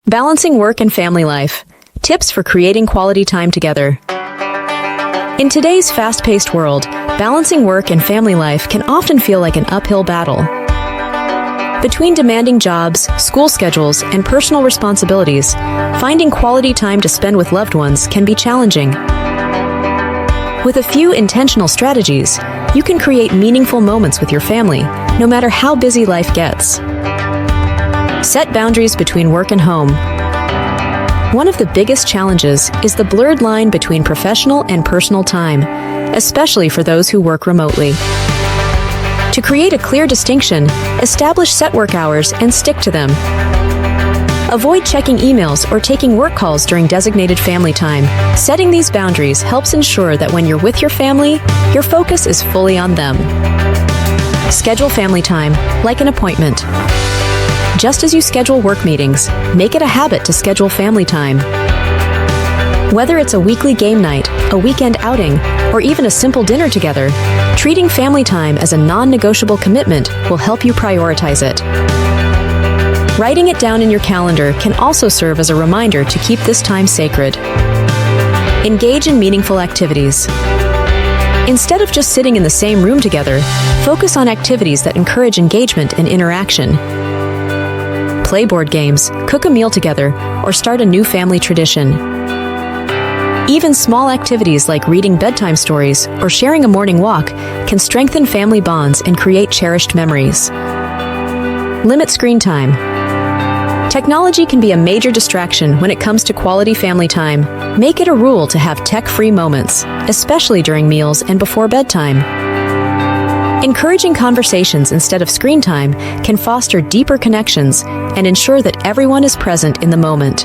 Balancing work and family life. Tips for creating quality time together. In today's fast-paced world, balancing work and family life can often feel like an uphill battle. Between demanding jobs, school schedules, and personal responsibilities, finding quality time to spend with loved ones can be challenging. With a few intentional strategies, you can create meaningful moments with your family, no matter how busy life gets. Set boundaries between work and home. One of the biggest challenges is the blurred line between professional and personal time, especially for those who work remotely. To create a clear distinction, establish set work hours and stick to them. Avoid checking emails or taking work calls during designated family time. Setting these boundaries helps ensure that when you're with your family, your focus is fully on them. Schedule family time, like an appointment. Just as you schedule work meetings, make it a habit to schedule family time. Whether it's a weekly game night, a weekend outing, or even a simple dinner together, treating family time as a non-negotiable commitment will help you prioritize it. Writing it down in your calendar can also serve as a reminder to keep this time sacred. Engage in meaningful activities. Instead of just sitting in the same room together, focus on activities that encourage engagement and interaction. Play board games, cook a meal together, or start a new family tradition. Even small activities like reading bedtime stories or sharing a morning walk can strengthen family bonds and create cherished memories. Limit screen time. Technology can be a major distraction when it comes to quality family time. Make it a rule to have tech-free moments, especially during meals and before bedtime. Encouraging conversations instead of screen time can foster deeper connections and ensure that everyone is present in the moment.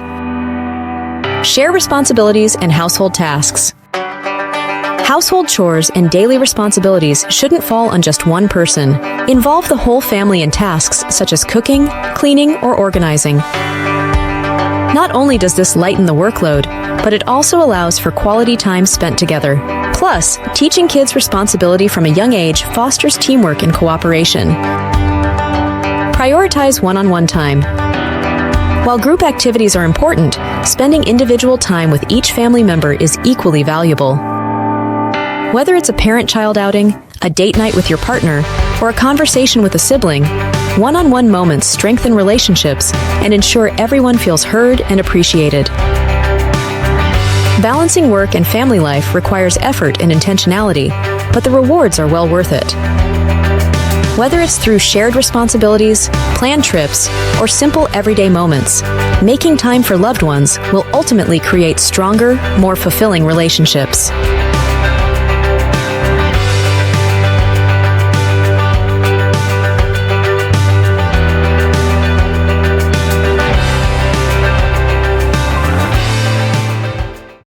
Share responsibilities and household tasks. Household chores and daily responsibilities shouldn't fall on just one person. Involve the whole family in tasks such as cooking, cleaning, or organizing. Not only does this lighten the workload, but it also allows for quality time spent together. Plus, teaching kids responsibility from a young age fosters teamwork and cooperation. Prioritize one-on-one time. While group activities are important, spending individual time with each family member is equally valuable. Whether it's a parent-child outing, a date night with your partner, or a conversation with a sibling, one-on-one moments strengthen relationships and ensure everyone feels heard and appreciated. Balancing work and family life requires effort and intentionality, but the rewards are well worth it. Whether it's through shared responsibilities, planned trips, or simple everyday moments, making time for loved ones will ultimately create stronger, more fulfilling relationships.